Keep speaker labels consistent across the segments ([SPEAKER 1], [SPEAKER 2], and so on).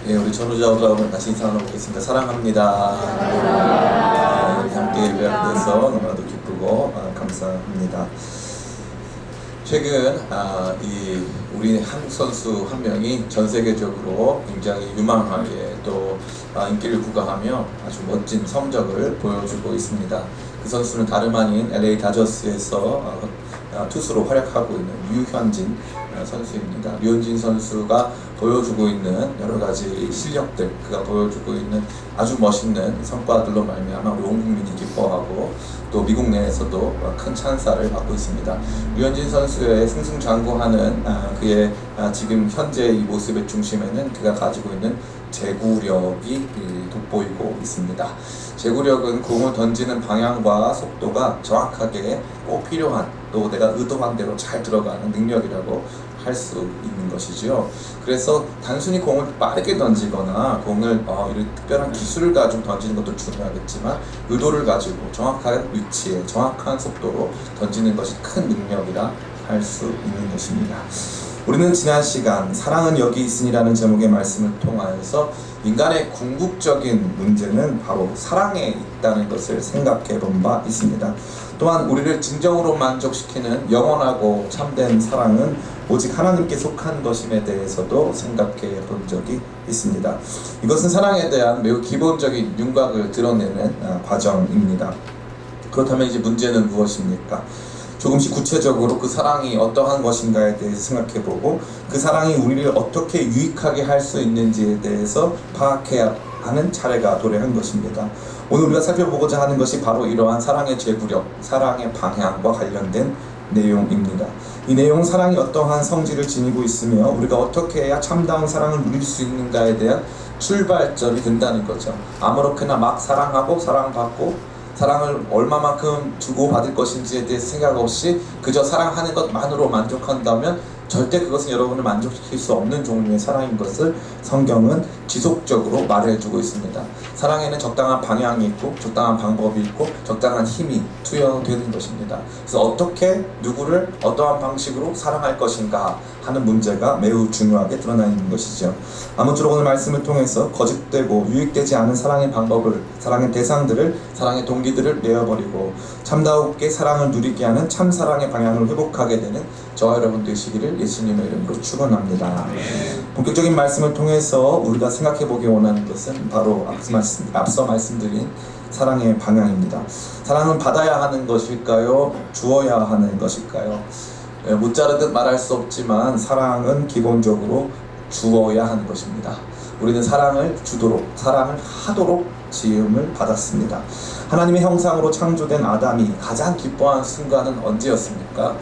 [SPEAKER 1] 예, 우리 전우자가 오늘 다시 인사 나눠보겠습니다. 사랑합니다. 네, 함께 예배하게 돼서 너무나도 기쁘고 감사합니다. 최근 우리 한국 선수 한 명이 전 세계적으로 굉장히 유망하게 또 인기를 부과하며 아주 멋진 성적을 보여주고 있습니다. 그 선수는 다름 아닌 LA 다저스에서 투수로 활약하고 있는 류현진 선수입니다. 류현진 선수가 보여주고 있는 여러 가지 실력들, 그가 보여주고 있는 아주 멋있는 성과들로 말미암아 우리 온 국민이 기뻐하고 또 미국 내에서도 큰 찬사를 받고 있습니다. 류현진 선수의 승승장구하는 그의 지금 현재 이 모습의 중심에는 그가 가지고 있는 제구력이 돋보이고 있습니다. 제구력은 공을 던지는 방향과 속도가 정확하게 꼭 필요한, 또 내가 의도한 대로 잘 들어가는 능력이라고 할 수 있는 것이지요. 그래서 단순히 공을 빠르게 던지거나 공을 이런 특별한 기술을 가지고 던지는 것도 중요하겠지만 의도를 가지고 정확한 위치에 정확한 속도로 던지는 것이 큰 능력이라 할 수 있는 것입니다. 우리는 지난 시간 사랑은 여기 있으니라는 제목의 말씀을 통하여서 인간의 궁극적인 문제는 바로 사랑에 있다는 것을 생각해 본 바 있습니다. 또한 우리를 진정으로 만족시키는 영원하고 참된 사랑은 오직 하나님께 속한 것임에 대해서도 생각해 본 적이 있습니다. 이것은 사랑에 대한 매우 기본적인 윤곽을 드러내는 과정입니다. 그렇다면 이제 문제는 무엇입니까? 조금씩 구체적으로 그 사랑이 어떠한 것인가에 대해서 생각해보고 그 사랑이 우리를 어떻게 유익하게 할 수 있는지에 대해서 파악해야 하는 차례가 도래한 것입니다. 오늘 우리가 살펴보고자 하는 것이 바로 이러한 사랑의 제구력, 사랑의 방향과 관련된 내용입니다. 이 내용은 사랑이 어떠한 성질을 지니고 있으며 우리가 어떻게 해야 참다운 사랑을 누릴 수 있는가에 대한 출발점이 된다는 거죠. 아무렇게나 막 사랑하고 사랑받고 사랑을 얼마만큼 주고받을 것인지에 대해서 생각 없이 그저 사랑하는 것만으로 만족한다면 절대 그것은 여러분을 만족시킬 수 없는 종류의 사랑인 것을 성경은 지속적으로 말해주고 있습니다. 사랑에는 적당한 방향이 있고 적당한 방법이 있고 적당한 힘이 투여되는 것입니다. 그래서 어떻게 누구를 어떠한 방식으로 사랑할 것인가 하는 문제가 매우 중요하게 드러나 있는 것이죠. 아무쪼록 오늘 말씀을 통해서 거짓되고 유익되지 않은 사랑의 방법을, 사랑의 대상들을, 사랑의 동기들을 내어버리고 참다우게 사랑을 누리게 하는 참사랑의 방향을 회복하게 되는 저와 여러분 되시기를 예수님의 이름으로 축원합니다. 본격적인 말씀을 통해서 우리가 생각해보기 원하는 것은 바로 앞서 말씀드린 사랑의 방향입니다. 사랑은 받아야 하는 것일까요? 주어야 하는 것일까요? 못 자르듯 말할 수 없지만 사랑은 기본적으로 주어야 하는 것입니다. 우리는 사랑을 주도록, 사랑을 하도록 지음을 받았습니다. 하나님의 형상으로 창조된 아담이 가장 기뻐한 순간은 언제였습니까?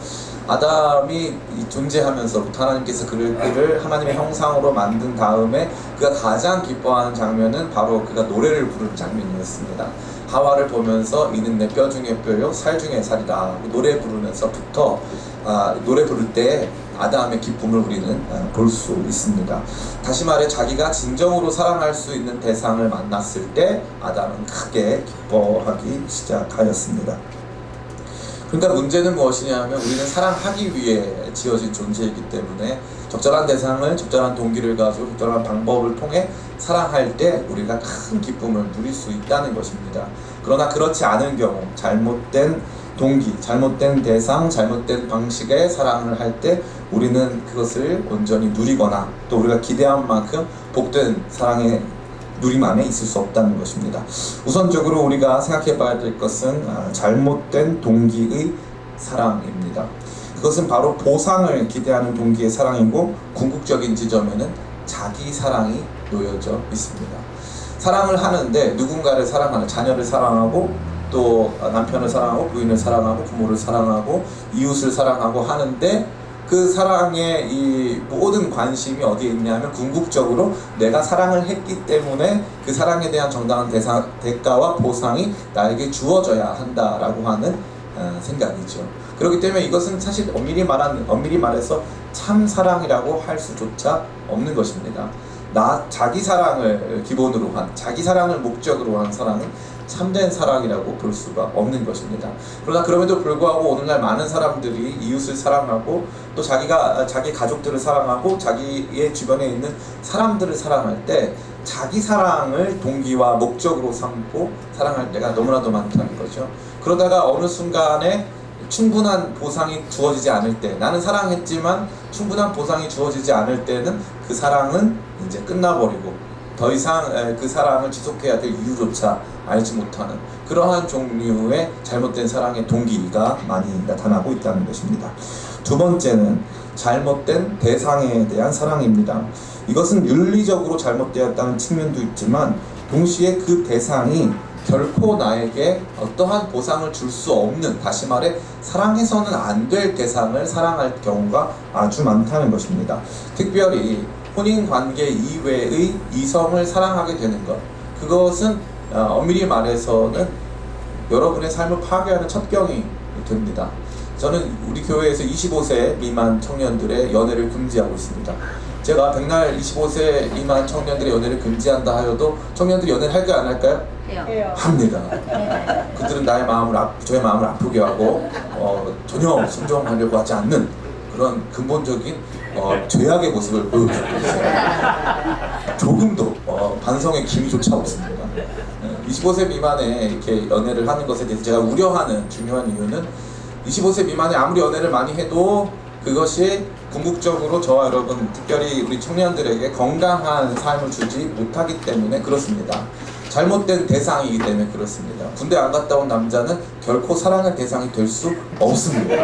[SPEAKER 1] 아담이 존재하면서부터 하나님께서 그를 하나님의 형상으로 만든 다음에 그가 가장 기뻐하는 장면은 바로 그가 노래를 부르는 장면이었습니다. 하와를 보면서 이는 내 뼈 중에 뼈요 살 중에 살이다. 노래 부르면서부터 노래 부를 때 아담의 기쁨을 우리는 볼 수 있습니다. 다시 말해 자기가 진정으로 사랑할 수 있는 대상을 만났을 때 아담은 크게 기뻐하기 시작하였습니다. 그러니까 문제는 무엇이냐면 우리는 사랑하기 위해 지어진 존재이기 때문에 적절한 대상을, 적절한 동기를 가지고 적절한 방법을 통해 사랑할 때 우리가 큰 기쁨을 누릴 수 있다는 것입니다. 그러나 그렇지 않은 경우, 잘못된 동기, 잘못된 대상, 잘못된 방식의 사랑을 할 때 우리는 그것을 온전히 누리거나 또 우리가 기대한 만큼 복된 사랑의 누림 안에 있을 수 없다는 것입니다. 우선적으로 우리가 생각해 봐야 될 것은 잘못된 동기의 사랑입니다. 그것은 바로 보상을 기대하는 동기의 사랑이고 궁극적인 지점에는 자기 사랑이 놓여져 있습니다. 사랑을 하는데 누군가를 사랑하는, 자녀를 사랑하고 또 남편을 사랑하고 부인을 사랑하고 부모를 사랑하고 이웃을 사랑하고 하는데 그 사랑의 이 모든 관심이 어디에 있냐면 궁극적으로 내가 사랑을 했기 때문에 그 사랑에 대한 정당한 대가와 보상이 나에게 주어져야 한다라고 하는 생각이죠. 그렇기 때문에 이것은 사실 엄밀히 말해서 참 사랑이라고 할 수조차 없는 것입니다. 자기 사랑을 기본으로 한, 자기 사랑을 목적으로 한 사랑은 참된 사랑이라고 볼 수가 없는 것입니다. 그러나 그럼에도 불구하고 오늘날 많은 사람들이 이웃을 사랑하고 또 자기 가족들을 사랑하고 자기의 주변에 있는 사람들을 사랑할 때 자기 사랑을 동기와 목적으로 삼고 사랑할 때가 너무나도 많다는 거죠. 그러다가 어느 순간에 충분한 보상이 주어지지 않을 때, 나는 사랑했지만 충분한 보상이 주어지지 않을 때는 그 사랑은 이제 끝나버리고 더 이상 그 사랑을 지속해야 될 이유조차 알지 못하는 그러한 종류의 잘못된 사랑의 동기가 많이 나타나고 있다는 것입니다. 두 번째는 잘못된 대상에 대한 사랑입니다. 이것은 윤리적으로 잘못되었다는 측면도 있지만 동시에 그 대상이 결코 나에게 어떠한 보상을 줄 수 없는, 다시 말해 사랑해서는 안 될 대상을 사랑할 경우가 아주 많다는 것입니다. 특별히 혼인관계 이외의 이성을 사랑하게 되는 것, 그것은 엄밀히 말해서는 여러분의 삶을 파괴하는 첩경이 됩니다. 저는 우리 교회에서 25세 미만 청년들의 연애를 금지하고 있습니다. 제가 백날 25세 미만 청년들의 연애를 금지한다 하여도 청년들이 연애를 할까요, 안 할까요?
[SPEAKER 2] 해요.
[SPEAKER 1] 합니다. 그들은 저의 마음을 아프게 하고 전혀 순종하려고 하지 않는 그런 근본적인 죄악의 모습을 보여주고 있어요. 조금도 반성의 기미조차 없습니다. 25세 미만에 이렇게 연애를 하는 것에 대해서 제가 우려하는 중요한 이유는 25세 미만에 아무리 연애를 많이 해도 그것이 궁극적으로 저와 여러분, 특별히 우리 청년들에게 건강한 삶을 주지 못하기 때문에 그렇습니다. 잘못된 대상이기 때문에 그렇습니다. 군대 안 갔다 온 남자는 결코 사랑의 대상이 될 수 없습니다.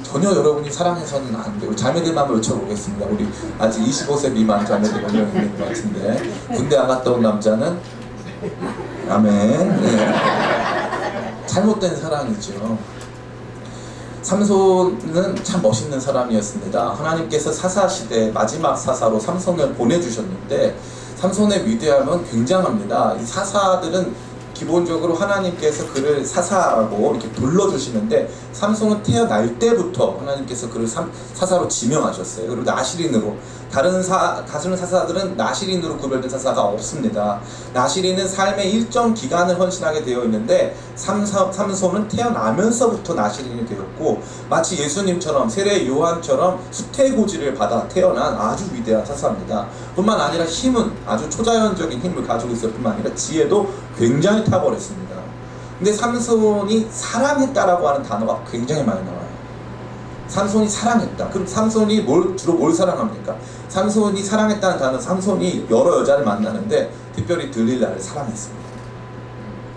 [SPEAKER 1] 전혀 여러분이 사랑해서는 안 돼요. 자매들만 한번 외쳐보겠습니다. 우리 아직 25세 미만 자매들 몇 명 있는 것 같은데, 군대 안 갔다 온 남자는 아멘. 네. 잘못된 사랑이죠. 삼손은 참 멋있는 사람이었습니다. 하나님께서 사사시대 마지막 사사로 삼손을 보내주셨는데 삼손의 위대함은 굉장합니다. 이 사사들은 기본적으로 하나님께서 그를 사사라고 이렇게 불러주시는데 삼손은 태어날 때부터 하나님께서 그를 사사로 지명하셨어요. 그리고 나시린으로, 다른 사사들은 나시린으로 구별된 사사가 없습니다. 나시린은 삶의 일정 기간을 헌신하게 되어 있는데 삼손은 태어나면서부터 나시린이 되었고 마치 예수님처럼 세례 요한처럼 수태고지를 받아 태어난 아주 위대한 사사입니다. 뿐만 아니라 힘은 아주 초자연적인 힘을 가지고 있을 뿐만 아니라 지혜도 굉장히 탁월했습니다. 근데 삼손이 사랑했다라고 하는 단어가 굉장히 많이 나와요. 삼손이 사랑했다. 그럼 삼손이 주로 뭘 사랑합니까? 삼손이 사랑했다는 단어, 삼손이 여러 여자를 만나는데 특별히 들릴라를 사랑했습니다.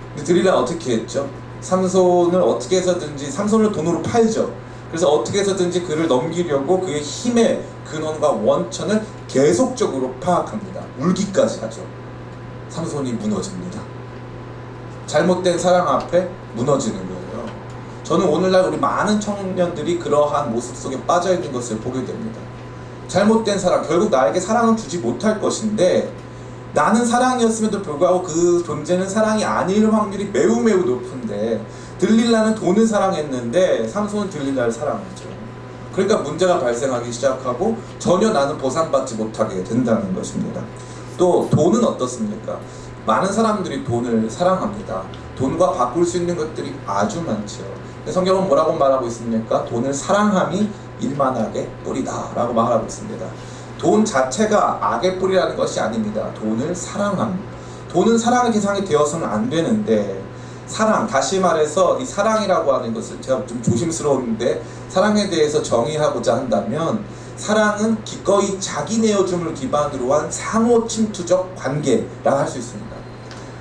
[SPEAKER 1] 근데 들릴라는 어떻게 했죠? 삼손을 어떻게 해서든지, 삼손을 돈으로 팔죠. 그래서 어떻게 해서든지 그를 넘기려고 그의 힘의 근원과 원천을 계속적으로 파악합니다. 울기까지 하죠. 삼손이 무너집니다. 잘못된 사랑 앞에 무너지는 거예요. 저는 오늘날 우리 많은 청년들이 그러한 모습 속에 빠져있는 것을 보게 됩니다. 잘못된 사랑, 결국 나에게 사랑은 주지 못할 것인데 나는 사랑이었음에도 불구하고 그 존재는 사랑이 아닐 확률이 매우 높은데 들릴라는 돈을 사랑했는데 삼손은 들릴라를 사랑했죠. 그러니까 문제가 발생하기 시작하고 전혀 나는 보상받지 못하게 된다는 것입니다. 또 돈은 어떻습니까? 많은 사람들이 돈을 사랑합니다. 돈과 바꿀 수 있는 것들이 아주 많죠. 성경은 뭐라고 말하고 있습니까? 돈을 사랑함이 일만하게 뿌리다 라고 말하고 있습니다. 돈 자체가 악의 뿌리라는 것이 아닙니다. 돈을 사랑함. 돈은 사랑의 대상이 되어서는 안 되는데, 사랑, 다시 말해서 이 사랑이라고 하는 것을 제가 좀 조심스러운데 사랑에 대해서 정의하고자 한다면 사랑은 기꺼이 자기 내어줌을 기반으로 한 상호 침투적 관계라고 할 수 있습니다.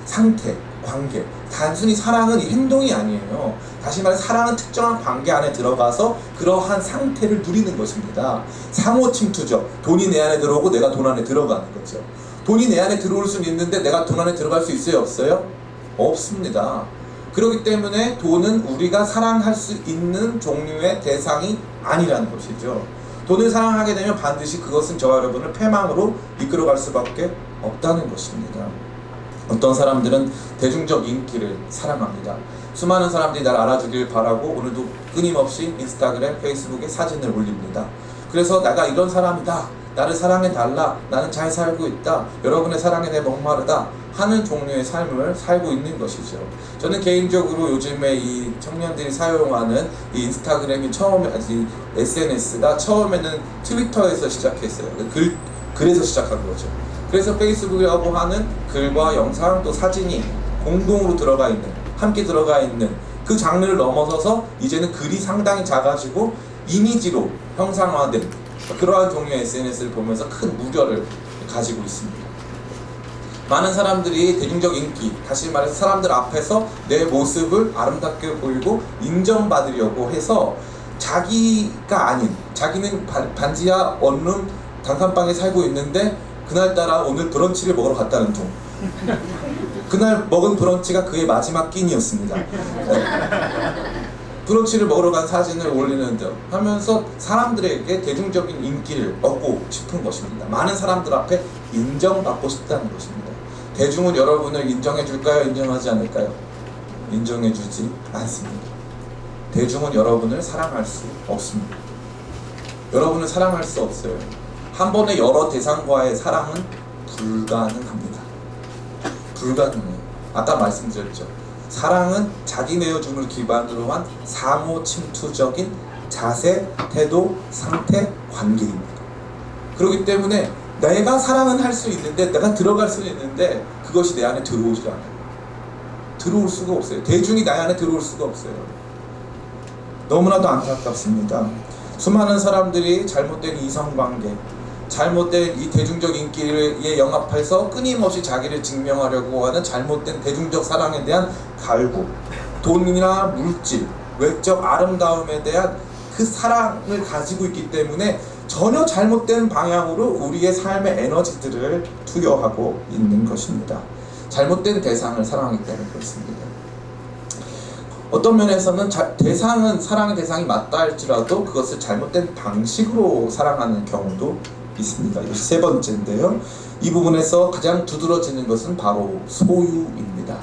[SPEAKER 1] 상태, 관계. 단순히 사랑은 행동이 아니에요. 다시 말해 사랑은 특정한 관계 안에 들어가서 그러한 상태를 누리는 것입니다. 상호 침투적. 돈이 내 안에 들어오고 내가 돈 안에 들어가는 거죠. 돈이 내 안에 들어올 수는 있는데 내가 돈 안에 들어갈 수 있어요, 없어요? 없습니다. 그렇기 때문에 돈은 우리가 사랑할 수 있는 종류의 대상이 아니라는 것이죠. 돈을 사랑하게 되면 반드시 그것은 저와 여러분을 패망으로 이끌어갈 수밖에 없다는 것입니다. 어떤 사람들은 대중적 인기를 사랑합니다. 수많은 사람들이 날 알아주길 바라고 오늘도 끊임없이 인스타그램, 페이스북에 사진을 올립니다. 그래서 내가 이런 사람이다, 나를 사랑해달라, 나는 잘 살고 있다, 여러분의 사랑에 내 목마르다 하는 종류의 삶을 살고 있는 것이죠. 저는 개인적으로 요즘에 이 청년들이 사용하는 이 인스타그램이 이 SNS가 처음에는 트위터에서 시작했어요. 글에서 시작한 거죠. 그래서 페이스북이라고 하는 글과 영상 또 사진이 공동으로 들어가 있는, 함께 들어가 있는 그 장르를 넘어서서 이제는 글이 상당히 작아지고 이미지로 형상화된 그러한 종류의 SNS를 보면서 큰 우려를 가지고 있습니다. 많은 사람들이 대중적 인기, 다시 말해서 사람들 앞에서 내 모습을 아름답게 보이고 인정받으려고 해서 자기가 아닌, 자기는 반지하 원룸 단칸방에 살고 있는데 그날따라 오늘 브런치를 먹으러 갔다는 둥. 그날 먹은 브런치가 그의 마지막 끼니였습니다. 브런치를 먹으러 간 사진을 올리는 등 하면서 사람들에게 대중적인 인기를 얻고 싶은 것입니다. 많은 사람들 앞에 인정받고 싶다는 것입니다. 대중은 여러분을 인정해 줄까요? 인정하지 않을까요? 인정해 주지 않습니다. 대중은 여러분을 사랑할 수 없습니다. 여러분을 사랑할 수 없어요. 한 번에 여러 대상과의 사랑은 불가능합니다. 불가능해요. 아까 말씀드렸죠. 사랑은 자기 내어줌을 기반으로 한 상호 침투적인 자세, 태도, 상태, 관계입니다. 그렇기 때문에 내가 사랑은 할 수 있는데, 내가 들어갈 수 있는데 그것이 내 안에 들어오질 않아요. 들어올 수가 없어요. 대중이 내 안에 들어올 수가 없어요. 너무나도 안타깝습니다. 수많은 사람들이 잘못된 이성관계, 잘못된 이 대중적 인기에 영합해서 끊임없이 자기를 증명하려고 하는 잘못된 대중적 사랑에 대한 갈구, 돈이나 물질, 외적 아름다움에 대한 그 사랑을 가지고 있기 때문에 전혀 잘못된 방향으로 우리의 삶의 에너지들을 투여하고 있는 것입니다. 잘못된 대상을 사랑하기 때문에 그렇습니다. 어떤 면에서는 대상은, 사랑의 대상이 맞다 할지라도 그것을 잘못된 방식으로 사랑하는 경우도 있습니다. 이것이 세 번째인데요. 이 부분에서 가장 두드러지는 것은 바로 소유입니다.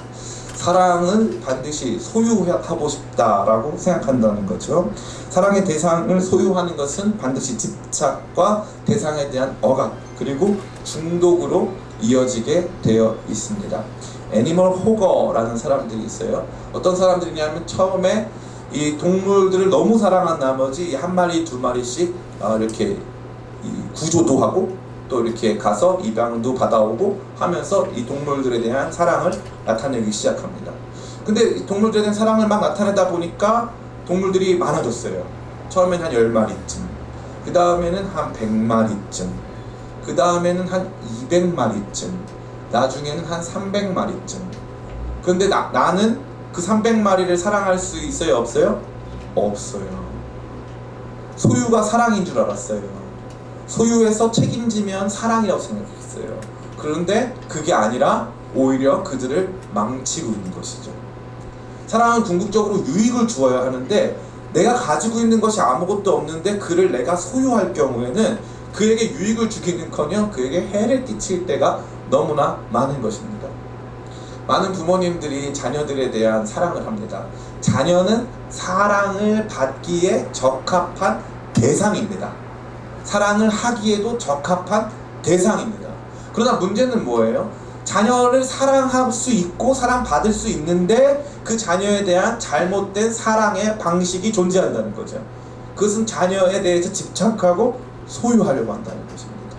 [SPEAKER 1] 사랑을 반드시 소유하고 싶다라고 생각한다는 거죠. 사랑의 대상을 소유하는 것은 반드시 집착과 대상에 대한 억압, 그리고 중독으로 이어지게 되어 있습니다. 애니멀 호거라는 사람들이 있어요. 어떤 사람들이냐면 처음에 이 동물들을 너무 사랑한 나머지 한 마리 두 마리씩 이렇게 구조도 하고 또 이렇게 가서 입양도 받아오고 하면서 이 동물들에 대한 사랑을 나타내기 시작합니다. 근데 이 동물들에 대한 사랑을 막 나타내다 보니까 동물들이 많아졌어요. 처음엔 한 10마리쯤, 그 다음에는 한 100마리쯤, 그 다음에는 한 200마리쯤, 나중에는 한 300마리쯤. 그런데 나는 그 300마리를 사랑할 수 있어요? 없어요? 없어요. 소유가 사랑인 줄 알았어요. 소유해서 책임지면 사랑이라고 생각했어요. 그런데 그게 아니라 오히려 그들을 망치고 있는 것이죠. 사랑은 궁극적으로 유익을 주어야 하는데, 내가 가지고 있는 것이 아무것도 없는데 그를 내가 소유할 경우에는 그에게 유익을 주기는커녕 그에게 해를 끼칠 때가 너무나 많은 것입니다. 많은 부모님들이 자녀들에 대한 사랑을 합니다. 자녀는 사랑을 받기에 적합한 대상입니다. 사랑을 하기에도 적합한 대상입니다. 그러나 문제는 뭐예요? 자녀를 사랑할 수 있고 사랑받을 수 있는데 그 자녀에 대한 잘못된 사랑의 방식이 존재한다는 거죠. 그것은 자녀에 대해서 집착하고 소유하려고 한다는 것입니다.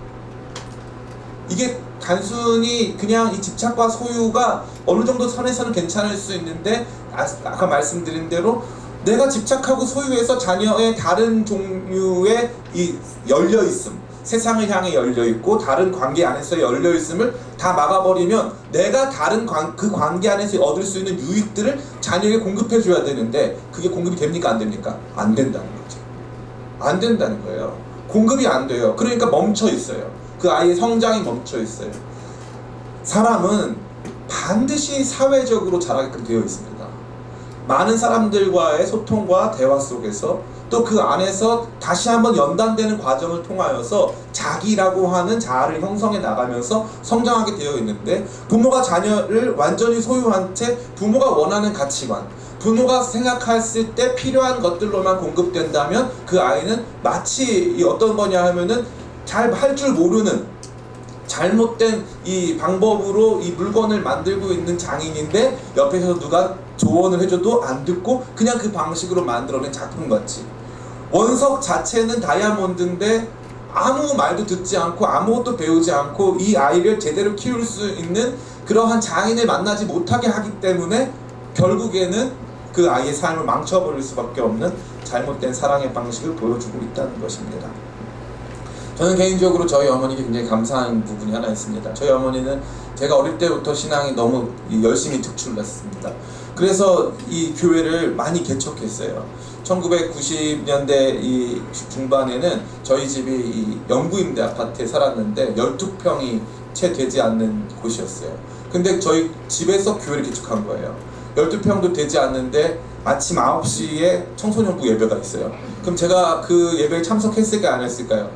[SPEAKER 1] 이게 단순히 그냥 이 집착과 소유가 어느 정도 선에서는 괜찮을 수 있는데, 아까 말씀드린 대로 내가 집착하고 소유해서 자녀의 다른 종류의 이 열려있음, 세상을 향해 열려있고 다른 관계 안에서 열려있음을 다 막아버리면 내가 다른 그 관계 안에서 얻을 수 있는 유익들을 자녀에게 공급해줘야 되는데, 그게 공급이 됩니까? 안 됩니까? 안 된다는 거죠. 안 된다는 거예요. 공급이 안 돼요. 그러니까 멈춰 있어요. 그 아이의 성장이 멈춰 있어요. 사람은 반드시 사회적으로 자라게끔 되어 있습니다. 많은 사람들과의 소통과 대화 속에서 또 그 안에서 다시 한번 연단되는 과정을 통하여서 자기라고 하는 자아를 형성해 나가면서 성장하게 되어 있는데, 부모가 자녀를 완전히 소유한 채 부모가 원하는 가치관, 부모가 생각했을 때 필요한 것들로만 공급된다면 그 아이는 마치 어떤 거냐 하면은 잘 할 줄 모르는 잘못된 이 방법으로 이 물건을 만들고 있는 장인인데 옆에서 누가 조언을 해줘도 안 듣고 그냥 그 방식으로 만들어낸 작품같이, 원석 자체는 다이아몬드인데 아무 말도 듣지 않고 아무것도 배우지 않고 이 아이를 제대로 키울 수 있는 그러한 장인을 만나지 못하게 하기 때문에 결국에는 그 아이의 삶을 망쳐버릴 수밖에 없는 잘못된 사랑의 방식을 보여주고 있다는 것입니다. 저는 개인적으로 저희 어머니께 굉장히 감사한 부분이 하나 있습니다. 저희 어머니는 제가 어릴 때부터 신앙이 너무 열심히 특출났습니다. 그래서 이 교회를 많이 개척했어요. 1990년대 이 중반에는 저희 집이 이 영구임대 아파트에 살았는데 12평이 채 되지 않는 곳이었어요. 근데 저희 집에서 교회를 개척한 거예요. 12평도 되지 않는데 아침 9시에 청소년부 예배가 있어요. 그럼 제가 그 예배에 참석했을까요? 안 했을까요?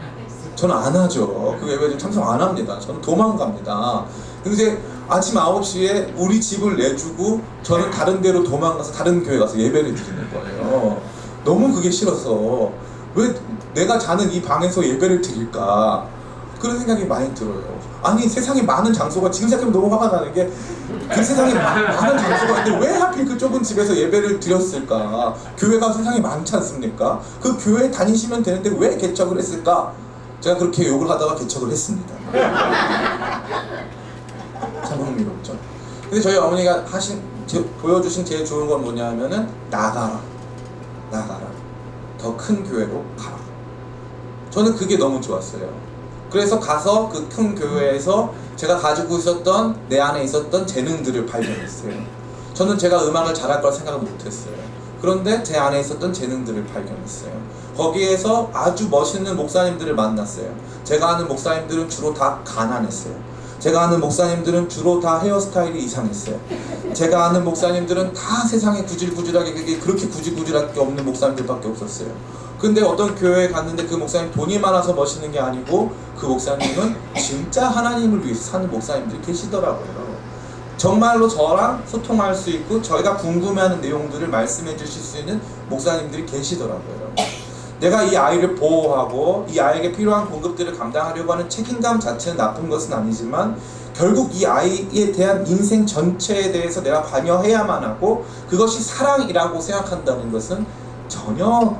[SPEAKER 1] 저는 안 하죠. 그 예배에 참석 안 합니다. 저는 도망갑니다. 근데 아침 9시에 우리 집을 내주고 저는 다른 데로 도망가서 다른 교회 가서 예배를 드리는 거예요. 너무 그게 싫어서 왜 내가 자는 이 방에서 예배를 드릴까, 그런 생각이 많이 들어요. 아니 세상에 많은 장소가, 지금 생각하면 너무 화가 나는 게 그 세상에 많은 장소가 있는데 왜 하필 그 좁은 집에서 예배를 드렸을까? 교회가 세상에 많지 않습니까? 그 교회에 다니시면 되는데 왜 개척을 했을까? 제가 그렇게 욕을 하다가 개척을 했습니다. 참 흥미롭죠. 근데 저희 어머니가 보여주신 제일 좋은 건 뭐냐 하면은 나가라. 더 큰 교회로 가라. 저는 그게 너무 좋았어요. 그래서 가서 그 큰 교회에서 제가 가지고 있었던, 내 안에 있었던 재능들을 발견했어요. 저는 제가 음악을 잘할 걸 생각을 못했어요. 그런데 제 안에 있었던 재능들을 발견했어요. 거기에서 아주 멋있는 목사님들을 만났어요. 제가 아는 목사님들은 주로 다 가난했어요. 제가 아는 목사님들은 주로 다 헤어스타일이 이상했어요. 제가 아는 목사님들은 다 세상에 구질구질하게, 그렇게 구질구질할 게 없는 목사님들밖에 없었어요. 근데 어떤 교회에 갔는데 그 목사님 돈이 많아서 멋있는 게 아니고 그 목사님은 진짜 하나님을 위해서 사는 목사님들이 계시더라고요. 정말로 저랑 소통할 수 있고 저희가 궁금해하는 내용들을 말씀해 주실 수 있는 목사님들이 계시더라고요. 내가 이 아이를 보호하고 이 아이에게 필요한 공급들을 감당하려고 하는 책임감 자체는 나쁜 것은 아니지만 결국 이 아이에 대한 인생 전체에 대해서 내가 관여해야만 하고 그것이 사랑이라고 생각한다는 것은 전혀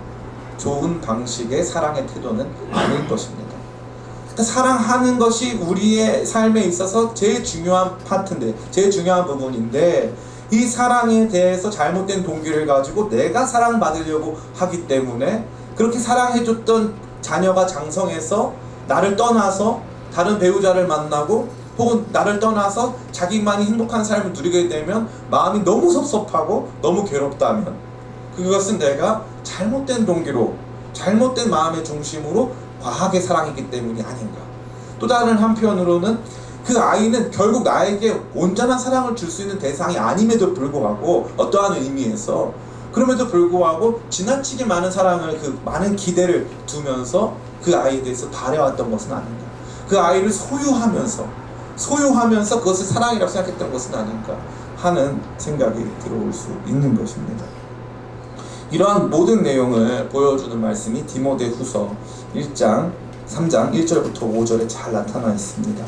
[SPEAKER 1] 좋은 방식의 사랑의 태도는 아닐 것입니다. 그러니까 사랑하는 것이 우리의 삶에 있어서 제일 중요한 파트인데, 제일 중요한 부분인데, 이 사랑에 대해서 잘못된 동기를 가지고 내가 사랑받으려고 하기 때문에 그렇게 사랑해줬던 자녀가 장성해서 나를 떠나서 다른 배우자를 만나고 혹은 나를 떠나서 자기만이 행복한 삶을 누리게 되면 마음이 너무 섭섭하고 너무 괴롭다면 그것은 내가 잘못된 동기로, 잘못된 마음의 중심으로 과하게 사랑했기 때문이 아닌가. 또 다른 한편으로는 그 아이는 결국 나에게 온전한 사랑을 줄 수 있는 대상이 아님에도 불구하고 어떠한 의미에서 그럼에도 불구하고 지나치게 많은 사랑을, 그 많은 기대를 두면서 그 아이에 대해서 바래왔던 것은 아닌가. 그 아이를 소유하면서 그것을 사랑이라고 생각했던 것은 아닌가 하는 생각이 들어올 수 있는 것입니다. 이러한 모든 내용을 보여주는 말씀이 디모데후서 1장 3장 1절부터 5절에 잘 나타나 있습니다.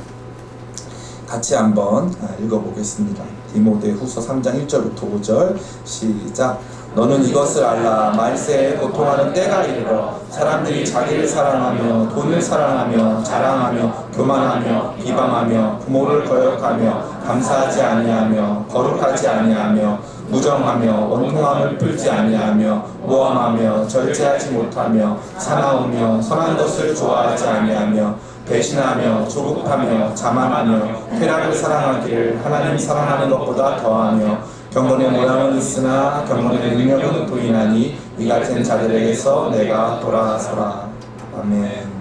[SPEAKER 1] 같이 한번 읽어보겠습니다. 디모데후서 3장 1절부터 5절 시작. 너는 이것을 알라. 말세에 고통하는 때가 이르러 사람들이 자기를 사랑하며 돈을 사랑하며 자랑하며 교만하며 비방하며 부모를 거역하며 감사하지 아니하며 거룩하지 아니하며 무정하며 원통함을 풀지 아니하며 모함하며 절제하지 못하며 사나우며 선한 것을 좋아하지 아니하며 배신하며 조급하며 자만하며 쾌락을 사랑하기를 하나님 사랑하는 것보다 더하며 경건의 모양은 있으나 경건의 능력은 부인하니 이 같은 자들에게서 내가 돌아서라. 아멘.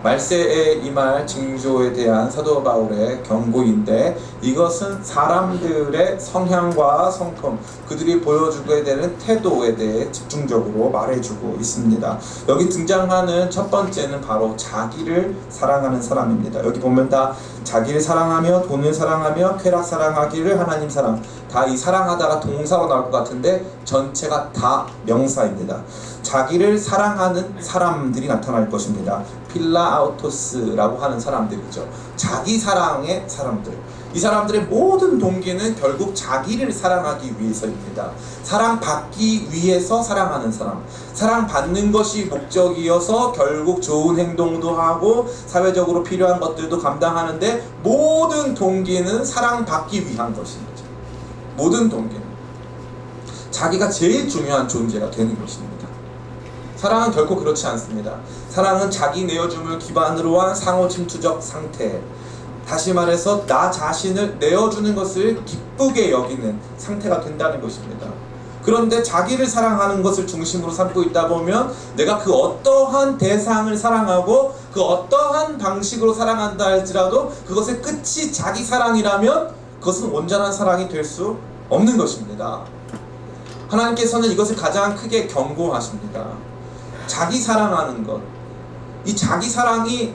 [SPEAKER 1] 말세에 임할 징조에 대한 사도 바울의 경고인데 이것은 사람들의 성향과 성품, 그들이 보여주게 되는 태도에 대해 집중적으로 말해주고 있습니다. 여기 등장하는 첫 번째는 바로 자기를 사랑하는 사람입니다. 여기 보면 다 자기를 사랑하며 돈을 사랑하며 쾌락 사랑하기를 하나님 사랑, 다 이 사랑하다가 동사가 나올 것 같은데 전체가 다 명사입니다. 자기를 사랑하는 사람들이 나타날 것입니다. 필라아우토스라고 하는 사람들이죠. 자기 사랑의 사람들. 이 사람들의 모든 동기는 결국 자기를 사랑하기 위해서입니다. 사랑받기 위해서 사랑하는 사람. 사랑받는 것이 목적이어서 결국 좋은 행동도 하고 사회적으로 필요한 것들도 감당하는데 모든 동기는 사랑받기 위한 것입니다. 모든 동기는 자기가 제일 중요한 존재가 되는 것입니다. 사랑은 결코 그렇지 않습니다. 사랑은 자기 내어줌을 기반으로 한 상호 침투적 상태, 다시 말해서 나 자신을 내어주는 것을 기쁘게 여기는 상태가 된다는 것입니다. 그런데 자기를 사랑하는 것을 중심으로 삼고 있다 보면 내가 그 어떠한 대상을 사랑하고 그 어떠한 방식으로 사랑한다 할지라도 그것의 끝이 자기 사랑이라면 그것은 온전한 사랑이 될 수 없는 것입니다. 하나님께서는 이것을 가장 크게 경고하십니다. 자기 사랑하는 것, 이 자기 사랑이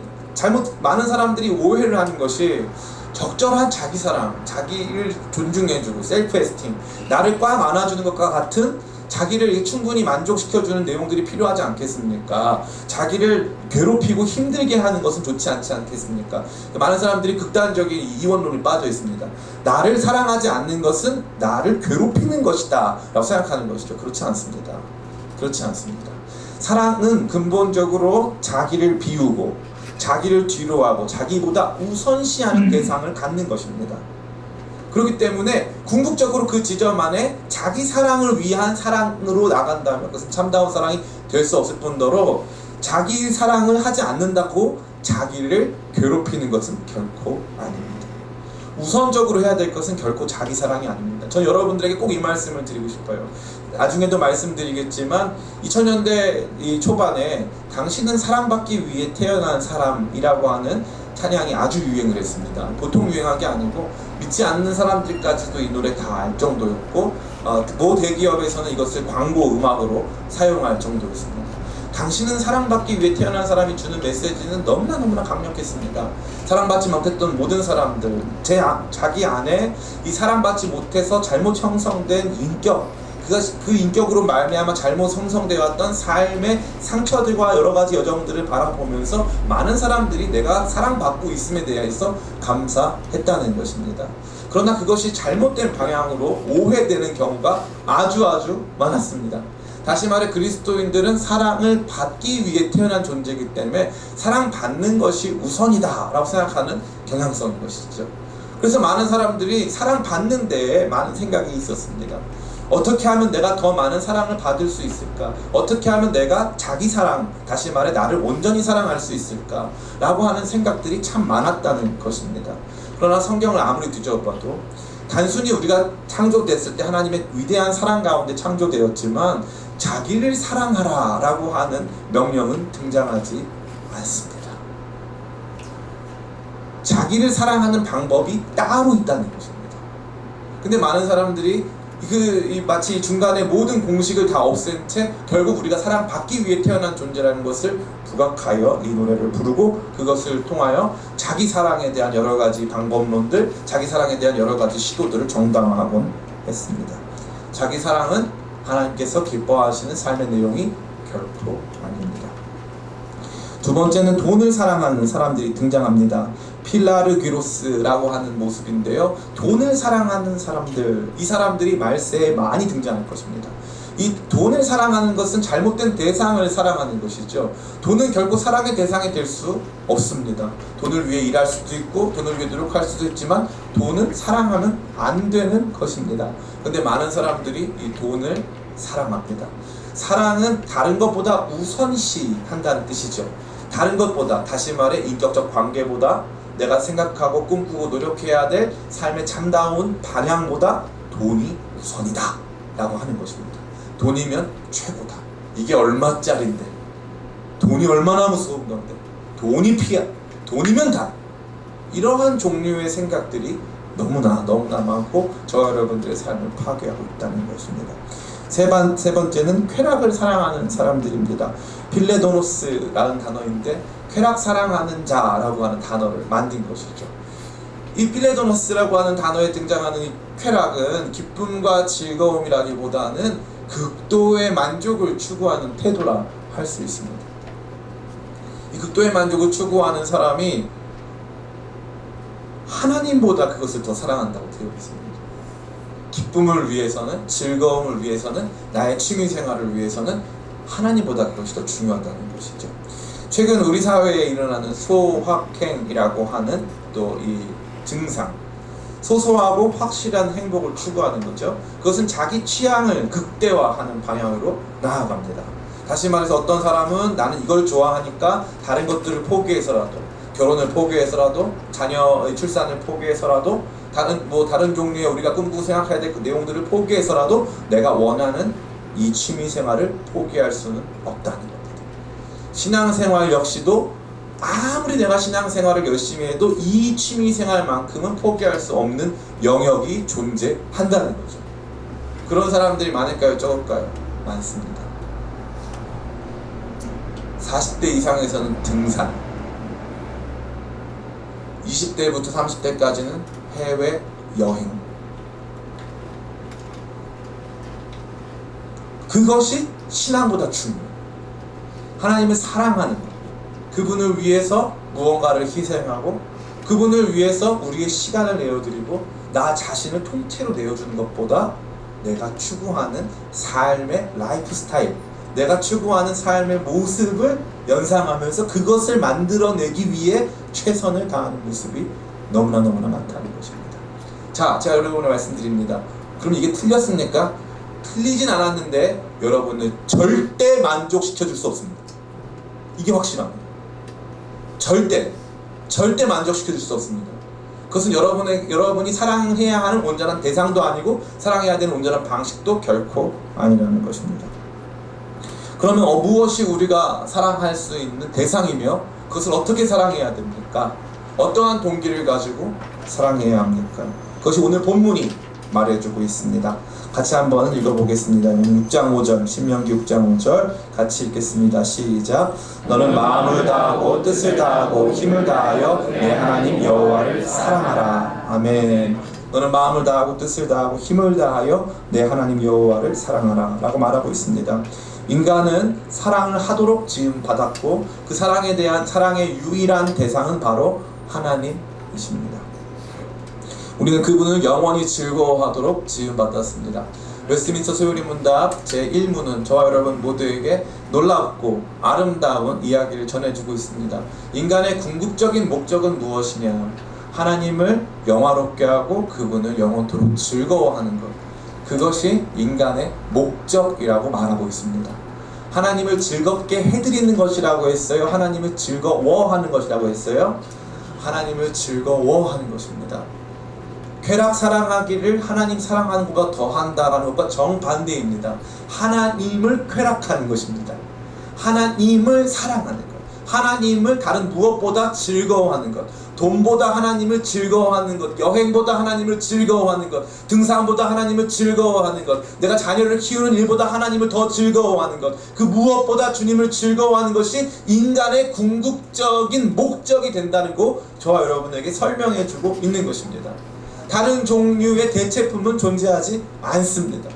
[SPEAKER 1] 많은 사람들이 오해를 하는 것이 적절한 자기 사랑, 자기를 존중해주고 셀프 에스팀, 나를 꽉 안아주는 것과 같은 자기를 충분히 만족시켜주는 내용들이 필요하지 않겠습니까? 자기를 괴롭히고 힘들게 하는 것은 좋지 않지 않겠습니까? 많은 사람들이 극단적인 이원론에 빠져 있습니다. 나를 사랑하지 않는 것은 나를 괴롭히는 것이다 라고 생각하는 것이죠. 그렇지 않습니다. 그렇지 않습니다. 사랑은 근본적으로 자기를 비우고 자기를 뒤로하고 자기보다 우선시하는 대상을 갖는 것입니다. 그렇기 때문에 궁극적으로 그 지점 안에 자기 사랑을 위한 사랑으로 나간다면 그것은 참다운 사랑이 될 수 없을 뿐더러 자기 사랑을 하지 않는다고 자기를 괴롭히는 것은 결코 아닙니다. 우선적으로 해야 될 것은 결코 자기 사랑이 아닙니다. 전 여러분들에게 꼭 이 말씀을 드리고 싶어요. 나중에도 말씀드리겠지만 2000년대 초반에 당신은 사랑받기 위해 태어난 사람이라고 하는 찬양이 아주 유행을 했습니다. 보통 유행한 게 아니고 믿지 않는 사람들까지도 이 노래 다 알 정도였고 모 대기업에서는 이것을 광고 음악으로 사용할 정도였습니다. 당신은 사랑받기 위해 태어난 사람이 주는 메시지는 너무나 강력했습니다. 사랑받지 못했던 모든 사람들, 자기 안에 이 사랑받지 못해서 잘못 형성된 인격, 그 인격으로 말미암아 잘못 형성되어 왔던 삶의 상처들과 여러 가지 여정들을 바라보면서 많은 사람들이 내가 사랑받고 있음에 대해서 감사했다는 것입니다. 그러나 그것이 잘못된 방향으로 오해되는 경우가 아주 많았습니다. 다시 말해 그리스도인들은 사랑을 받기 위해 태어난 존재이기 때문에 사랑받는 것이 우선이다 라고 생각하는 경향성인 것이죠. 그래서 많은 사람들이 사랑받는 데에 많은 생각이 있었습니다. 어떻게 하면 내가 더 많은 사랑을 받을 수 있을까? 어떻게 하면 내가 자기 사랑, 다시 말해 나를 온전히 사랑할 수 있을까? 라고 하는 생각들이 참 많았다는 것입니다. 그러나 성경을 아무리 뒤져봐도 단순히 우리가 창조됐을 때 하나님의 위대한 사랑 가운데 창조되었지만 자기를 사랑하라 라고 하는 명령은 등장하지 않습니다. 자기를 사랑하는 방법이 따로 있다는 것입니다. 근데 많은 사람들이 마치 중간에 모든 공식을 다 없앤 채 결국 우리가 사랑받기 위해 태어난 존재라는 것을 부각하여 이 노래를 부르고 그것을 통하여 자기 사랑에 대한 여러 가지 방법론들, 자기 사랑에 대한 여러 가지 시도들을 정당화하곤 했습니다. 자기 사랑은 하나님께서 기뻐하시는 삶의 내용이 결코 아닙니다. 두 번째는 돈을 사랑하는 사람들이 등장합니다. 필라르귀로스라고 하는 모습인데요. 돈을 사랑하는 사람들, 이 사람들이 말세에 많이 등장할 것입니다. 이 돈을 사랑하는 것은 잘못된 대상을 사랑하는 것이죠. 돈은 결코 사랑의 대상이 될 수 없습니다. 돈을 위해 일할 수도 있고 돈을 위해 노력할 수도 있지만 돈은 사랑하면 안 되는 것입니다. 그런데 많은 사람들이 이 돈을 사랑합니다. 사랑은 다른 것보다 우선시한다는 뜻이죠. 다른 것보다, 다시 말해 인격적 관계보다 내가 생각하고 꿈꾸고 노력해야 될 삶의 참다운 방향보다 돈이 우선이다 라고 하는 것입니다. 돈이면 최고다. 이게 얼마짜린데, 돈이 얼마나 무서운 건데, 돈이 피야, 돈이면 다. 이러한 종류의 생각들이 너무나 많고 저 여러분들의 삶을 파괴하고 있다는 것입니다. 세 번째는 쾌락을 사랑하는 사람들입니다. 필레도노스라는 단어인데 쾌락 사랑하는 자라고 하는 단어를 만든 것이죠. 이 필레도노스라고 하는 단어에 등장하는 이 쾌락은 기쁨과 즐거움이라기보다는 극도의 만족을 추구하는 태도라 할 수 있습니다. 이 극도의 만족을 추구하는 사람이 하나님보다 그것을 더 사랑한다고 되어 있습니다. 기쁨을 위해서는, 즐거움을 위해서는, 나의 취미생활을 위해서는 하나님보다 그것이 더 중요하다는 것이죠. 최근 우리 사회에 일어나는 소확행이라고 하는 또 이 증상, 소소하고 확실한 행복을 추구하는 거죠. 그것은 자기 취향을 극대화하는 방향으로 나아갑니다. 다시 말해서 어떤 사람은 나는 이걸 좋아하니까 다른 것들을 포기해서라도, 결혼을 포기해서라도, 자녀의 출산을 포기해서라도, 다른 종류의 우리가 꿈꾸고 생각해야 될 그 내용들을 포기해서라도 내가 원하는 이 취미생활을 포기할 수는 없다는 겁니다. 신앙생활 역시도 아무리 내가 신앙생활을 열심히 해도 이 취미생활만큼은 포기할 수 없는 영역이 존재한다는 거죠. 그런 사람들이 많을까요? 적을까요? 많습니다. 40대 이상에서는 등산, 20대부터 30대까지는 해외 여행, 그것이 신앙보다 중요해요. 하나님을 사랑하는 것, 그분을 위해서 무언가를 희생하고 그분을 위해서 우리의 시간을 내어드리고 나 자신을 통째로 내어주는 것보다 내가 추구하는 삶의 라이프 스타일, 내가 추구하는 삶의 모습을 연상하면서 그것을 만들어내기 위해 최선을 다하는 모습이 너무나 많다는 것입니다. 자, 제가 여러분에 말씀드립니다. 그럼 이게 틀렸습니까? 틀리진 않았는데 여러분을 절대 만족시켜줄 수 없습니다. 이게 확실합니다. 절대 만족시켜줄 수 없습니다. 그것은 여러분이 사랑해야 하는 온전한 대상도 아니고 사랑해야 되는 온전한 방식도 결코 아니라는 것입니다. 그러면 무엇이 우리가 사랑할 수 있는 대상이며 그것을 어떻게 사랑해야 됩니까? 어떠한 동기를 가지고 사랑해야 합니까? 그것이 오늘 본문이 말해주고 있습니다. 같이 한번 읽어보겠습니다. 6장 5절, 신명기 6장 5절 같이 읽겠습니다. 시작. 너는 마음을 다하고 뜻을 다하고 힘을 다하여 내 하나님 여호와를 사랑하라. 아멘. 너는 마음을 다하고 뜻을 다하고 힘을 다하여 내 하나님 여호와를 사랑하라 라고 말하고 있습니다. 인간은 사랑을 하도록 지음받았고 그 사랑에 대한 사랑의 유일한 대상은 바로 하나님이십니다. 우리는 그분을 영원히 즐거워하도록 지음받았습니다. 웨스트민스터 소요리문답 제1문은 저와 여러분 모두에게 놀랍고 아름다운 이야기를 전해주고 있습니다. 인간의 궁극적인 목적은 무엇이냐? 하나님을 영화롭게 하고 그분을 영원토록 즐거워하는 것, 그것이 인간의 목적이라고 말하고 있습니다. 하나님을 즐겁게 해드리는 것이라고 했어요? 하나님을 즐거워하는 것이라고 했어요? 하나님을 즐거워하는 것입니다. 쾌락 사랑하기를 하나님 사랑하는 것보다 더한다라는 것과 정반대입니다. 하나님을 쾌락하는 것입니다. 하나님을 사랑하는 것, 하나님을 다른 무엇보다 즐거워하는 것, 돈보다 하나님을 즐거워하는 것, 여행보다 하나님을 즐거워하는 것, 등산보다 하나님을 즐거워하는 것, 내가 자녀를 키우는 일보다 하나님을 더 즐거워하는 것, 그 무엇보다 주님을 즐거워하는 것이 인간의 궁극적인 목적이 된다는 거 저와 여러분에게 설명해주고 있는 것입니다. 다른 종류의 대체품은 존재하지 않습니다.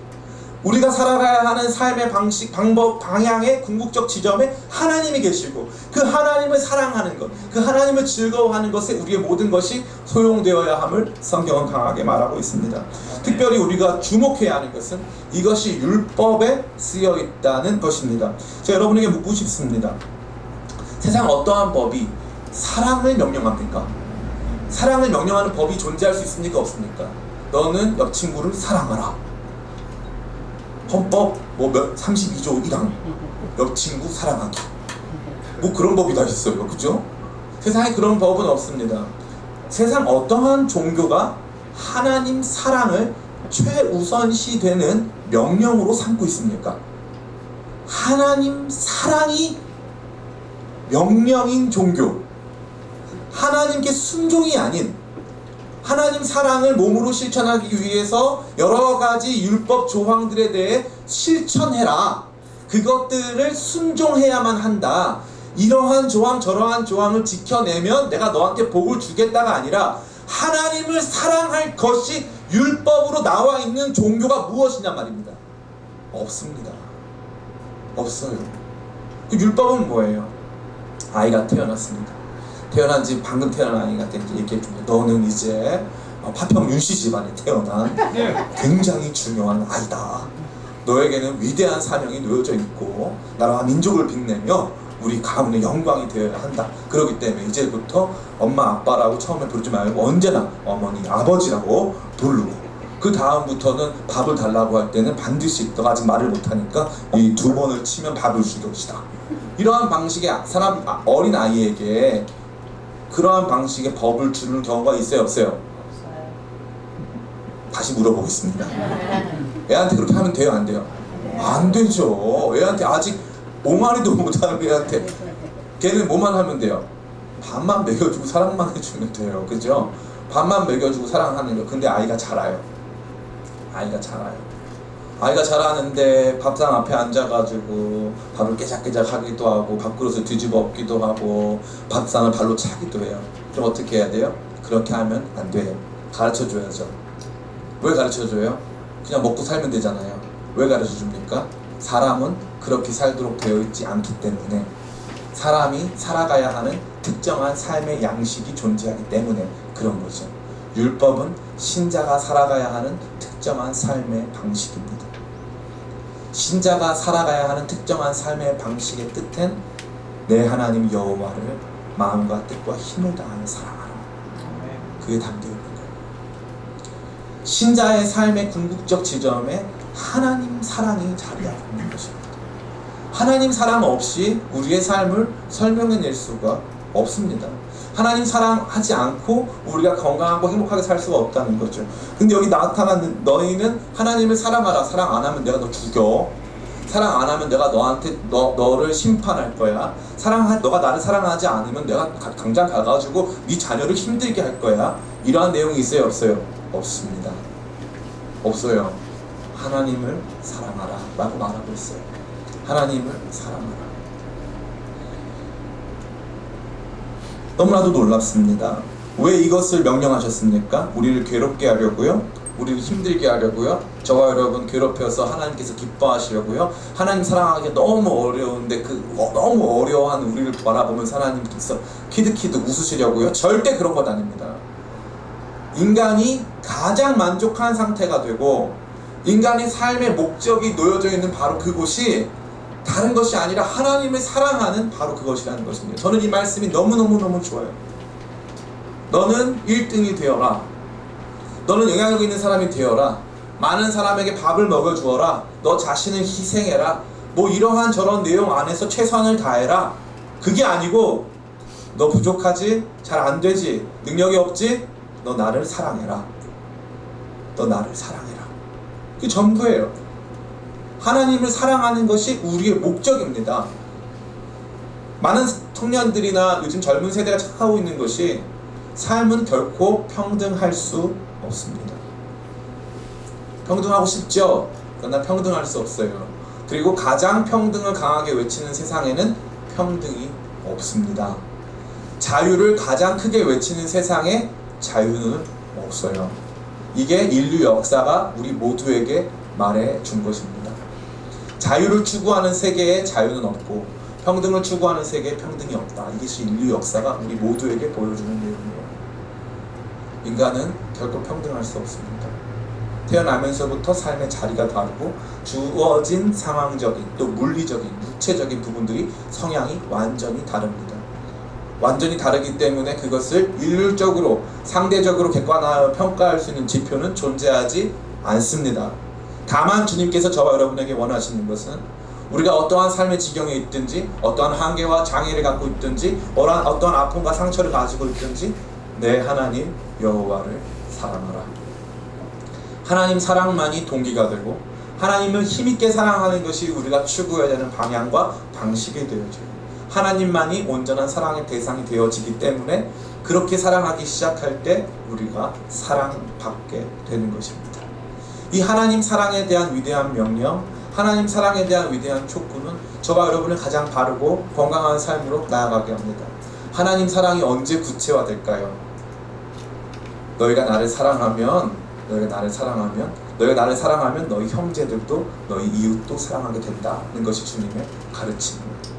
[SPEAKER 1] 우리가 살아가야 하는 삶의 방식, 방법, 방향의 궁극적 지점에 하나님이 계시고 그 하나님을 사랑하는 것, 그 하나님을 즐거워하는 것에 우리의 모든 것이 소용되어야 함을 성경은 강하게 말하고 있습니다. 특별히 우리가 주목해야 하는 것은 이것이 율법에 쓰여 있다는 것입니다. 제가 여러분에게 묻고 싶습니다. 세상 어떠한 법이 사랑을 명령합니까? 사랑을 명령하는 법이 존재할 수 있습니까? 없습니까? 너는 옆 친구를 사랑하라. 헌법 32조 1항 옆 친구 사랑하기. 그런 법이 다 있어요. 그죠? 세상에 그런 법은 없습니다. 세상 어떠한 종교가 하나님 사랑을 최우선시 되는 명령으로 삼고 있습니까? 하나님 사랑이 명령인 종교, 하나님께 순종이 아닌 하나님 사랑을 몸으로 실천하기 위해서 여러가지 율법 조항들에 대해 실천해라, 그것들을 순종해야만 한다, 이러한 조항 저러한 조항을 지켜내면 내가 너한테 복을 주겠다가 아니라 하나님을 사랑할 것이 율법으로 나와 있는 종교가 무엇이냐 말입니다. 없습니다. 없어요. 그 율법은 뭐예요? 아이가 태어났습니다. 태어난 지 방금 태어난 아이한테 이제 얘기해줍니다. 너는 이제 파평 윤씨 집안에 태어난 굉장히 중요한 아이다. 너에게는 위대한 사명이 놓여져 있고 나라와 민족을 빛내며 우리 가문의 영광이 되어야 한다. 그렇기 때문에 이제부터 엄마 아빠라고 처음에 부르지 말고 언제나 어머니 아버지라고 부르고, 그 다음부터는 밥을 달라고 할 때는 반드시 너가 아직 말을 못하니까 이 2번을 치면 밥을 줄 것이다. 이러한 방식의 어린 아이에게 그러한 방식의 법을 주는 경우가 있어요, 없어요? 다시 물어보겠습니다. 애한테 그렇게 하면 돼요, 안 돼요? 안 되죠. 애한테 아직 5마리도 못하는 애한테 걔는 뭐만 하면 돼요? 밥만 먹여주고 사랑만 해주면 돼요. 그죠? 밥만 먹여주고 사랑하는 거. 근데 아이가 자라요. 아이가 자라는데 밥상 앞에 앉아가지고 밥을 깨작깨작 하기도 하고 밥그릇을 뒤집어 엎기도 하고 밥상을 발로 차기도 해요. 그럼 어떻게 해야 돼요? 그렇게 하면 안 돼요. 가르쳐줘야죠. 왜 가르쳐줘요? 그냥 먹고 살면 되잖아요. 왜 가르쳐줍니까? 사람은 그렇게 살도록 되어 있지 않기 때문에, 사람이 살아가야 하는 특정한 삶의 양식이 존재하기 때문에 그런 거죠. 율법은 신자가 살아가야 하는 특정한 삶의 방식입니다. 신자가 살아가야 하는 특정한 삶의 방식의 뜻은 내 하나님 여호와를 마음과 뜻과 힘을 다하며 사랑하라. 그게 담겨 있는 거예요. 신자의 삶의 궁극적 지점에 하나님 사랑이 자리하고 있는 것입니다. 하나님 사랑 없이 우리의 삶을 설명해낼 수가 없습니다. 하나님 사랑하지 않고 우리가 건강하고 행복하게 살 수가 없다는 거죠. 근데 여기 나타나는 너희는 하나님을 사랑하라. 사랑 안 하면 내가 너 죽여. 사랑 안 하면 내가 너를 심판할 거야. 너가 나를 사랑하지 않으면 내가 당장 가가지고 네 자녀를 힘들게 할 거야. 이러한 내용이 있어요, 없어요? 없습니다. 없어요. 하나님을 사랑하라 라고 말하고 있어요. 하나님을 사랑하라. 너무나도 놀랍습니다. 왜 이것을 명령하셨습니까? 우리를 괴롭게 하려고요? 우리를 힘들게 하려고요? 저와 여러분 괴롭혀서 하나님께서 기뻐하시려고요? 하나님 사랑하기 너무 어려운데 너무 어려워하는 우리를 바라보면서 하나님께서 키득키득 웃으시려고요? 절대 그런 것 아닙니다. 인간이 가장 만족한 상태가 되고 인간의 삶의 목적이 놓여져 있는 바로 그곳이 다른 것이 아니라 하나님을 사랑하는 바로 그것이라는 것입니다. 저는 이 말씀이 너무너무 좋아요. 너는 1등이 되어라. 너는 영향력 있는 사람이 되어라. 많은 사람에게 밥을 먹여주어라. 너 자신을 희생해라. 뭐 이러한 저런 내용 안에서 최선을 다해라. 그게 아니고 너 부족하지? 잘 안 되지? 능력이 없지? 너 나를 사랑해라. 너 나를 사랑해라. 그게 전부예요. 하나님을 사랑하는 것이 우리의 목적입니다. 많은 청년들이나 요즘 젊은 세대가 착각하고 있는 것이 삶은 결코 평등할 수 없습니다. 평등하고 싶죠? 그러나 평등할 수 없어요. 그리고 가장 평등을 강하게 외치는 세상에는 평등이 없습니다. 자유를 가장 크게 외치는 세상에 자유는 없어요. 이게 인류 역사가 우리 모두에게 말해준 것입니다. 자유를 추구하는 세계에 자유는 없고 평등을 추구하는 세계에 평등이 없다. 이것이 인류 역사가 우리 모두에게 보여주는 내용이에요. 인간은 결코 평등할 수 없습니다. 태어나면서부터 삶의 자리가 다르고 주어진 상황적인 또 물리적인 육체적인 부분들이 성향이 완전히 다릅니다. 완전히 다르기 때문에 그것을 일률적으로 상대적으로 객관화하여 평가할 수 있는 지표는 존재하지 않습니다. 다만 주님께서 저와 여러분에게 원하시는 것은 우리가 어떠한 삶의 지경에 있든지 어떠한 한계와 장애를 갖고 있든지 어떠한 아픔과 상처를 가지고 있든지 내 하나님 여호와를 사랑하라. 하나님 사랑만이 동기가 되고 하나님을 힘있게 사랑하는 것이 우리가 추구해야 되는 방향과 방식이 되어져요. 하나님만이 온전한 사랑의 대상이 되어지기 때문에 그렇게 사랑하기 시작할 때 우리가 사랑받게 되는 것입니다. 이 하나님 사랑에 대한 위대한 명령, 하나님 사랑에 대한 위대한 촉구는 저와 여러분을 가장 바르고 건강한 삶으로 나아가게 합니다. 하나님 사랑이 언제 구체화될까요? 너희가 나를 사랑하면 너희 형제들도 너희 이웃도 사랑하게 된다는 것이 주님의 가르침입니다.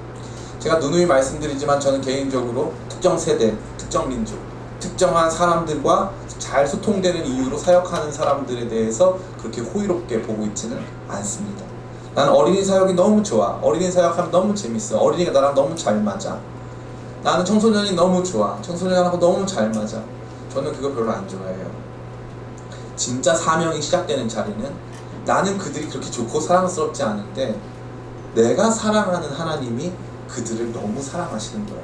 [SPEAKER 1] 제가 누누이 말씀드리지만 저는 개인적으로 특정 세대, 특정 민족, 특정한 사람들과 잘 소통되는 이유로 사역하는 사람들에 대해서 그렇게 호의롭게 보고 있지는 않습니다. 나는 어린이 사역이 너무 좋아. 어린이 사역하면 너무 재밌어. 어린이가 나랑 너무 잘 맞아. 나는 청소년이 너무 좋아. 청소년하고 너무 잘 맞아. 저는 그거 별로 안 좋아해요. 진짜 사명이 시작되는 자리는 나는 그들이 그렇게 좋고 사랑스럽지 않은데 내가 사랑하는 하나님이 그들을 너무 사랑하시는 거예요.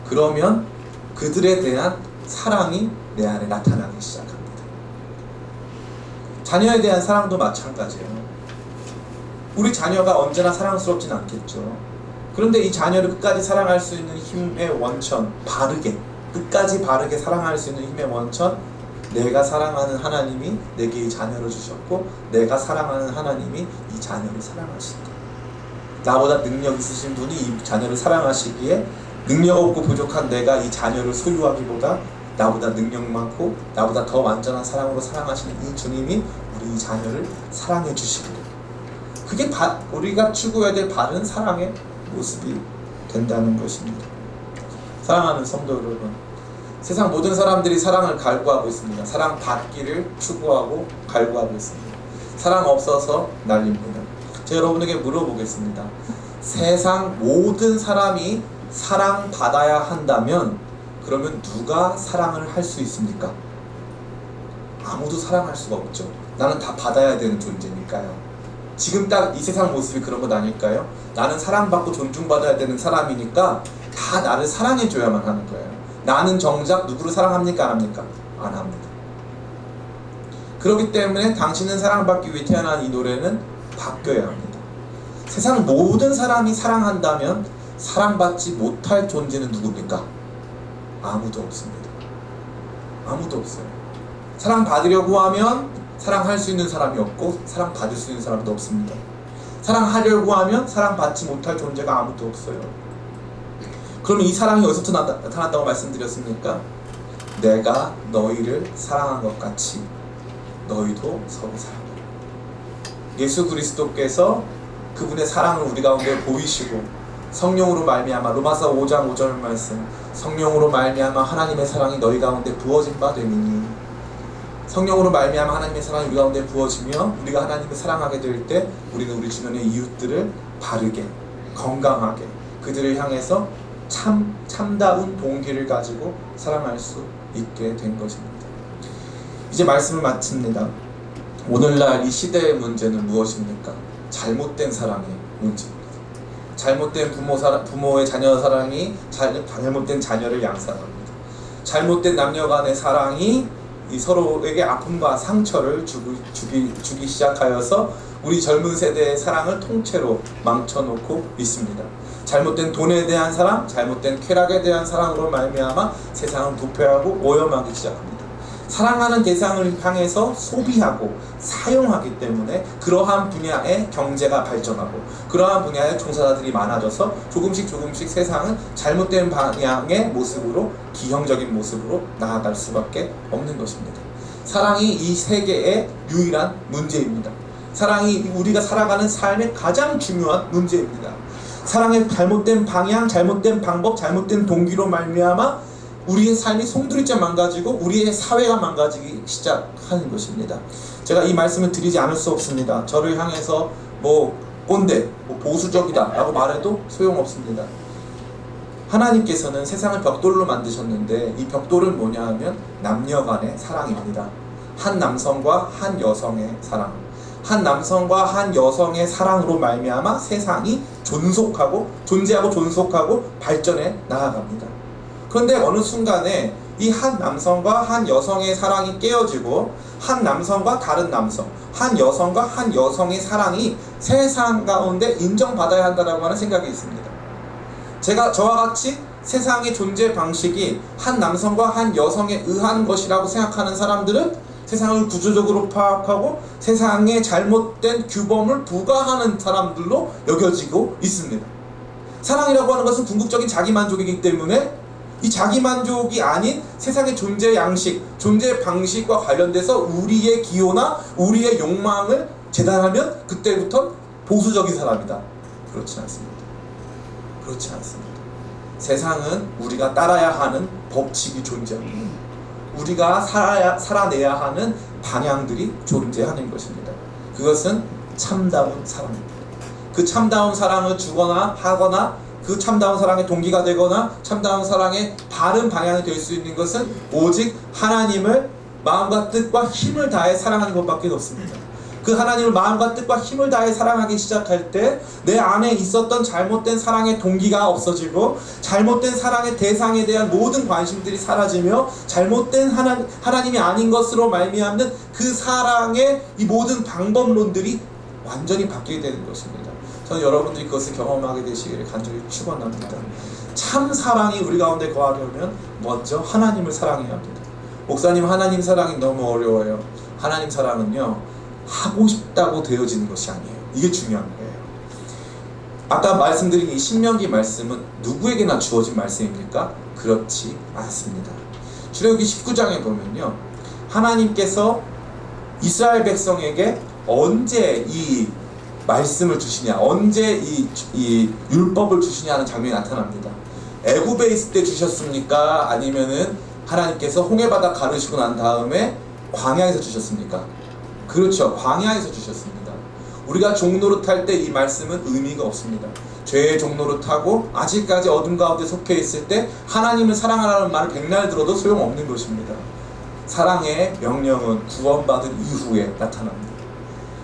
[SPEAKER 1] 그러면 그들에 대한 사랑이 내 안에 나타나기 시작합니다. 자녀에 대한 사랑도 마찬가지예요. 우리 자녀가 언제나 사랑스럽진 않겠죠. 그런데 이 자녀를 끝까지 사랑할 수 있는 힘의 원천, 끝까지 바르게 사랑할 수 있는 힘의 원천, 내가 사랑하는 하나님이 내게 이 자녀를 주셨고 내가 사랑하는 하나님이 이 자녀를 사랑하신다. 나보다 능력 있으신 분이 이 자녀를 사랑하시기에 능력 없고 부족한 내가 이 자녀를 소유하기보다 나보다 능력 많고 나보다 더 완전한 사랑으로 사랑하시는 이 주님이 우리 이 자녀를 사랑해 주시기를, 그게 우리가 추구해야 될 바른 사랑의 모습이 된다는 것입니다. 사랑하는 성도 여러분, 세상 모든 사람들이 사랑을 갈구하고 있습니다. 사랑 받기를 추구하고 갈구하고 있습니다. 사랑 없어서 난립니다. 제가 여러분에게 물어보겠습니다. 세상 모든 사람이 사랑받아야 한다면 그러면 누가 사랑을 할 수 있습니까? 아무도 사랑할 수가 없죠. 나는 다 받아야 되는 존재니까요. 지금 딱 이 세상 모습이 그런 것 아닐까요? 나는 사랑받고 존중받아야 되는 사람이니까 다 나를 사랑해줘야만 하는 거예요. 나는 정작 누구를 사랑합니까? 안 합니까? 안 합니다. 그렇기 때문에 당신은 사랑받기 위해 태어난 이 노래는 바뀌어야 합니다. 세상 모든 사람이 사랑한다면 사랑받지 못할 존재는 누굽니까? 아무도 없습니다. 아무도 없어요. 사랑받으려고 하면 사랑할 수 있는 사람이 없고 사랑받을 수 있는 사람도 없습니다. 사랑하려고 하면 사랑받지 못할 존재가 아무도 없어요. 그러면 이 사랑이 어디서부터 나타난다고 말씀드렸습니까? 내가 너희를 사랑한 것 같이 너희도 서로 사랑하라. 예수 그리스도께서 그분의 사랑을 우리 가운데 보이시고 성령으로 말미암아, 로마서 5장 5절 말씀, 성령으로 말미암아 하나님의 사랑이 너희 가운데 부어진 바 되니니, 성령으로 말미암아 하나님의 사랑이 우리 가운데 부어지며 우리가 하나님을 사랑하게 될 때 우리는 우리 주변의 이웃들을 바르게, 건강하게 그들을 향해서 참다운 동기를 가지고 사랑할 수 있게 된 것입니다. 이제 말씀을 마칩니다. 오늘날 이 시대의 문제는 무엇입니까? 잘못된 사랑의 문제입니다. 잘못된 부모의 자녀 사랑이 잘못된 자녀를 양산합니다. 잘못된 남녀 간의 사랑이 이 서로에게 아픔과 상처를 주기 시작하여서 우리 젊은 세대의 사랑을 통째로 망쳐놓고 있습니다. 잘못된 돈에 대한 사랑, 잘못된 쾌락에 대한 사랑으로 말미암아 세상은 부패하고 오염하기 시작합니다. 사랑하는 대상을 향해서 소비하고 사용하기 때문에 그러한 분야의 경제가 발전하고 그러한 분야의 종사자들이 많아져서 조금씩 세상은 잘못된 방향의 모습으로, 기형적인 모습으로 나아갈 수밖에 없는 것입니다. 사랑이 이 세계의 유일한 문제입니다. 사랑이 우리가 살아가는 삶의 가장 중요한 문제입니다. 사랑의 잘못된 방향, 잘못된 방법, 잘못된 동기로 말미암아 우리의 삶이 송두리째 망가지고 우리의 사회가 망가지기 시작하는 것입니다. 제가 이 말씀을 드리지 않을 수 없습니다. 저를 향해서 꼰대, 보수적이다 라고 말해도 소용없습니다. 하나님께서는 세상을 벽돌로 만드셨는데 이 벽돌은 뭐냐 하면 남녀 간의 사랑입니다. 한 남성과 한 여성의 사랑, 한 남성과 한 여성의 사랑으로 말미암아 세상이 존재하고 존속하고 발전해 나아갑니다. 그런데 어느 순간에 이 한 남성과 한 여성의 사랑이 깨어지고 한 남성과 다른 남성, 한 여성과 한 여성의 사랑이 세상 가운데 인정받아야 한다고 하는 생각이 있습니다. 저와 같이 세상의 존재 방식이 한 남성과 한 여성에 의한 것이라고 생각하는 사람들은 세상을 구조적으로 파악하고 세상에 잘못된 규범을 부과하는 사람들로 여겨지고 있습니다. 사랑이라고 하는 것은 궁극적인 자기만족이기 때문에 이 자기만족이 아닌 세상의 존재 양식, 존재 방식과 관련돼서 우리의 기호나 우리의 욕망을 재단하면 그때부터 보수적인 사람이다. 그렇지 않습니다. 그렇지 않습니다. 세상은 우리가 따라야 하는 법칙이 존재합니다. 우리가 살아내야 하는 방향들이 존재하는 것입니다. 그것은 참다운 사랑입니다. 그 참다운 사랑을 주거나 하거나 그 참다운 사랑의 동기가 되거나 참다운 사랑의 바른 방향이 될 수 있는 것은 오직 하나님을 마음과 뜻과 힘을 다해 사랑하는 것밖에 없습니다. 그 하나님을 마음과 뜻과 힘을 다해 사랑하기 시작할 때 내 안에 있었던 잘못된 사랑의 동기가 없어지고 잘못된 사랑의 대상에 대한 모든 관심들이 사라지며 잘못된 하나님이 아닌 것으로 말미암는 그 사랑의 이 모든 방법론들이 완전히 바뀌게 되는 것입니다. 저는 여러분들이 그것을 경험하게 되시기를 간절히 축원합니다. 참 사랑이 우리 가운데 거하려면 먼저 하나님을 사랑해야 합니다. 목사님, 하나님 사랑이 너무 어려워요. 하나님 사랑은요, 하고 싶다고 되어지는 것이 아니에요. 이게 중요한 거예요. 아까 말씀드린 이 신명기 말씀은 누구에게나 주어진 말씀입니까? 그렇지 않습니다. 출애굽기 19장에 보면요, 하나님께서 이스라엘 백성에게 언제 이 말씀을 주시냐, 언제 이 율법을 주시냐 하는 장면이 나타납니다. 애굽에 있을 때 주셨습니까? 아니면은 하나님께서 홍해바다 가르시고 난 다음에 광야에서 주셨습니까? 그렇죠. 광야에서 주셨습니다. 우리가 종노릇할 때 이 말씀은 의미가 없습니다. 죄의 종노릇하고 아직까지 어둠 가운데 속해 있을 때 하나님을 사랑하라는 말을 백날 들어도 소용없는 것입니다. 사랑의 명령은 구원받은 이후에 나타납니다.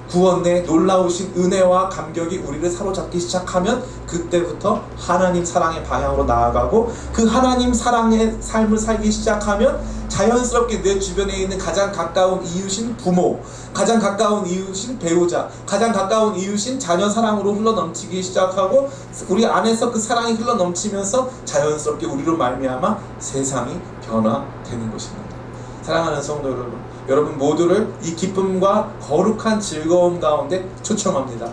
[SPEAKER 1] 구원의 놀라우신 은혜와 감격이 우리를 사로잡기 시작하면 그때부터 하나님 사랑의 방향으로 나아가고 그 하나님 사랑의 삶을 살기 시작하면 자연스럽게 내 주변에 있는 가장 가까운 이웃인 부모, 가장 가까운 이웃인 배우자, 가장 가까운 이웃인 자녀 사랑으로 흘러넘치기 시작하고 우리 안에서 그 사랑이 흘러넘치면서 자연스럽게 우리로 말미암아 세상이 변화되는 것입니다. 사랑하는 성도 여러분 모두를 이 기쁨과 거룩한 즐거움 가운데 초청합니다.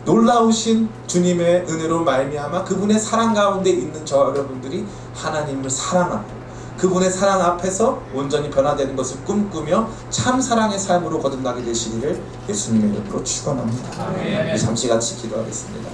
[SPEAKER 1] 놀라우신 주님의 은혜로 말미암아 그분의 사랑 가운데 있는 저 여러분들이 하나님을 사랑하고 그분의 사랑 앞에서 온전히 변화되는 것을 꿈꾸며 참 사랑의 삶으로 거듭나게 되시기를 예수님의 이름으로 축원합니다. 잠시 같이 기도하겠습니다.